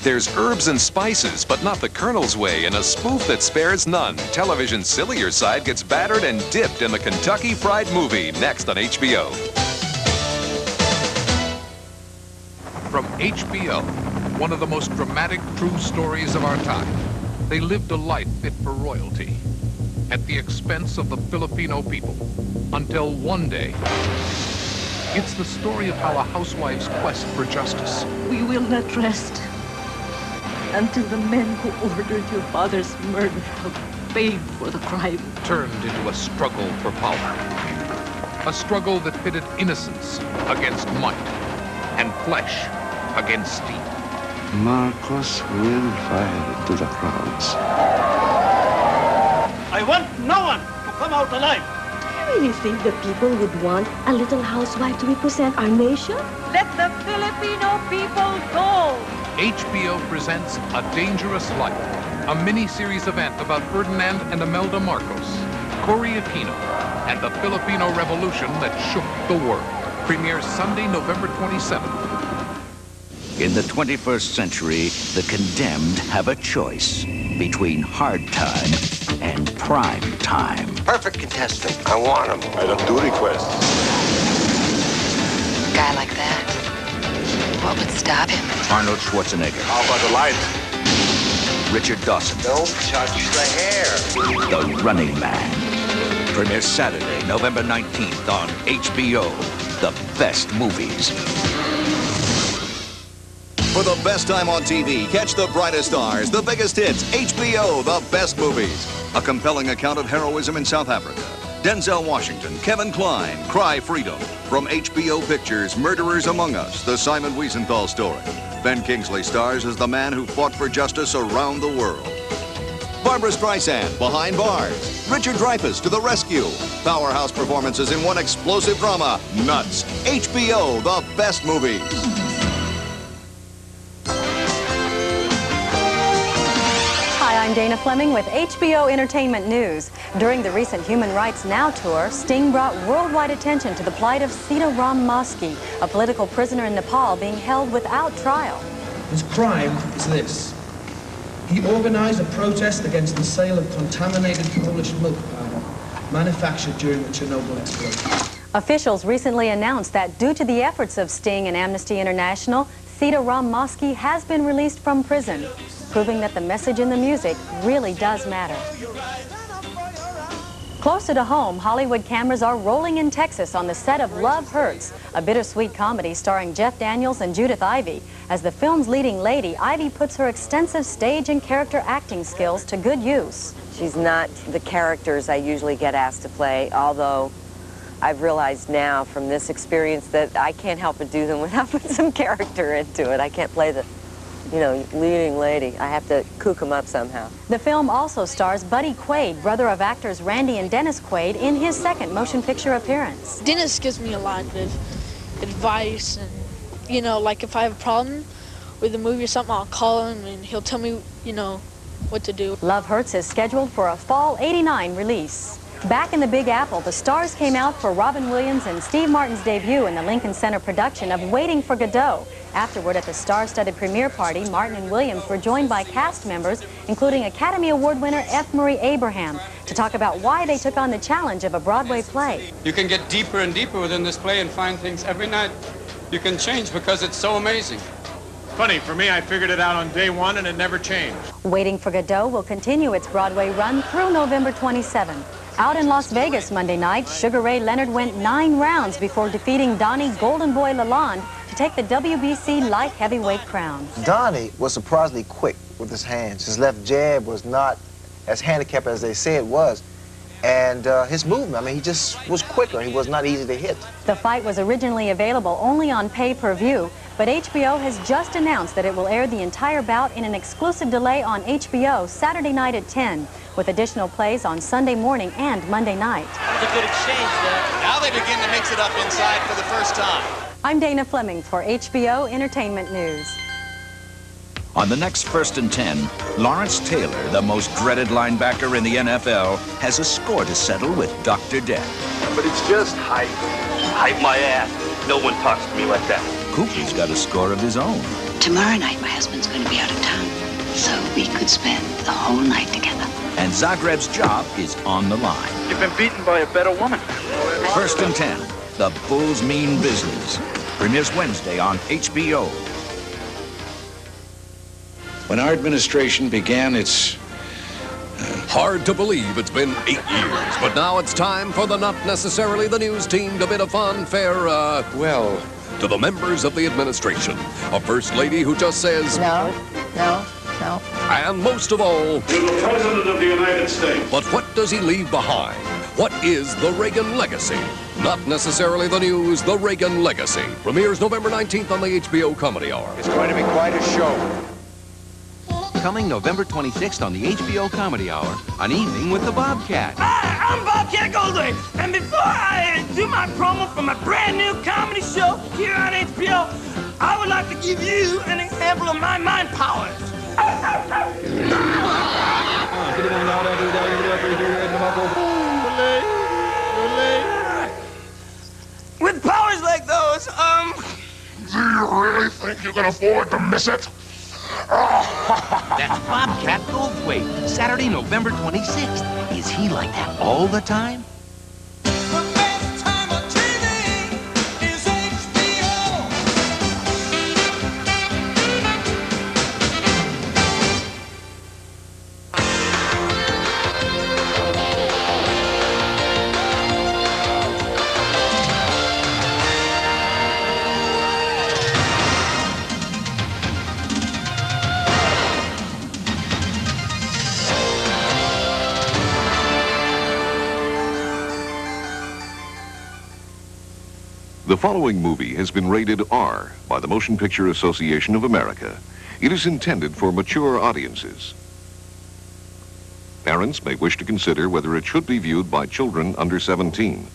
There's herbs and spices, but not the Colonel's way, and a spoof that spares none. Television's sillier side gets battered and dipped in the Kentucky Fried Movie, next on HBO. From HBO, one of the most dramatic true stories of our time. They lived a life fit for royalty, at the expense of the Filipino people, until one day. It's the story of how a housewife's quest for justice. We will not rest until the men who ordered your father's murder have paid for the crime. Turned into a struggle for power. A struggle that pitted innocence against might and flesh against steel. Marcos will fire to the crowds. I want no one to come out alive. Do you really think the people would want a little housewife to represent our nation? Let the Filipino people go! HBO presents A Dangerous Life, a mini-series event about Ferdinand and Imelda Marcos, Cory Aquino, and the Filipino Revolution that shook the world. Premieres Sunday, November 27th. In the 21st century, the condemned have a choice between hard time and prime time. Perfect contestant. I want him. I don't do requests. A guy like that, what would stop him? Arnold Schwarzenegger. How about the light? Richard Dawson. Don't touch the hair. The Running Man. Premieres Saturday, November 19th on HBO. The best movies. For the best time on TV, catch the brightest stars, the biggest hits, HBO, the best movies. A compelling account of heroism in South Africa. Denzel Washington, Kevin Kline, Cry Freedom. From HBO Pictures, Murderers Among Us, the Simon Wiesenthal story. Ben Kingsley stars as the man who fought for justice around the world. Barbra Streisand, Behind Bars. Richard Dreyfuss to the rescue. Powerhouse performances in one explosive drama, Nuts. HBO, the best movies. I'm Dana Fleming with HBO Entertainment News. During the recent Human Rights Now tour, Sting brought worldwide attention to the plight of Sitaram Mosky, a political prisoner in Nepal being held without trial. His crime is this. He organized a protest against the sale of contaminated Polish milk powder manufactured during the Chernobyl explosion. Officials recently announced that due to the efforts of Sting and Amnesty International, Sitaram Mosky has been released from prison, proving that the message in the music really does matter. Closer to home, Hollywood cameras are rolling in Texas on the set of Love Hurts, a bittersweet comedy starring Jeff Daniels and Judith Ivey. As the film's leading lady, Ivey puts her extensive stage and character acting skills to good use. She's not the characters I usually get asked to play, although I've realized now from this experience that I can't help but do them without putting some character into it. I can't play the leading lady. I have to kook them up somehow. The film also stars Buddy Quaid, brother of actors Randy and Dennis Quaid, in his second motion picture appearance. Dennis gives me a lot of advice, and, like if I have a problem with a movie or something, I'll call him and he'll tell me, what to do. Love Hurts is scheduled for a fall '89 release. Back in the Big Apple, the stars came out for Robin Williams and Steve Martin's debut in the Lincoln Center production of Waiting for Godot. Afterward, at the star-studded premiere party, Martin and Williams were joined by cast members, including Academy Award winner F. Murray Abraham, to talk about why they took on the challenge of a Broadway play. You can get deeper and deeper within this play and find things every night you can change because it's so amazing. Funny, for me, I figured it out on day one and it never changed. Waiting for Godot will continue its Broadway run through November 27th. Out in Las Vegas Monday night, Sugar Ray Leonard went 9 rounds before defeating Donnie Golden Boy Lalonde to take the WBC light heavyweight crown. Donnie was surprisingly quick with his hands. His left jab was not as handicapped as they say it was. And his movement, he just was quicker. He was not easy to hit. The fight was originally available only on pay-per-view, but HBO has just announced that it will air the entire bout in an exclusive delay on HBO Saturday night at 10, with additional plays on Sunday morning and Monday night. That was a good exchange there. Now they begin to mix it up inside for the first time. I'm Dana Fleming for HBO Entertainment News. On the next First and 10, Lawrence Taylor, the most dreaded linebacker in the NFL, has a score to settle with Dr. Death. But it's just hype. Hype my ass. No one talks to me like that. Cooper's got a score of his own. Tomorrow night, my husband's going to be out of town, so we could spend the whole night together. And Zagreb's job is on the line. You've been beaten by a better woman. First and 10, The Bull's Mean Business. Premieres Wednesday on HBO. When our administration began its... Hard to believe it's been 8 years, but now it's time for the Not Necessarily the News team to bid a fun, fair, well, to the members of the administration. A First Lady who just says... No. And most of all... To the President of the United States. But what does he leave behind? What is the Reagan Legacy? Not Necessarily the News, the Reagan Legacy. Premieres November 19th on the HBO Comedy Hour. It's going to be quite a show. Coming November 26th on the HBO Comedy Hour, An Evening with the Bobcat. Hi, I'm Bobcat Goldthwait, and before I do my promo for my brand new comedy show here on HBO, I would like to give you an example of my mind powers. With powers like those, Do you really think you can afford to miss it? That's Bobcat Goldthwait, Saturday, November 26th. Is he like that all the time? The following movie has been rated R by the Motion Picture Association of America. It is intended for mature audiences. Parents may wish to consider whether it should be viewed by children under 17.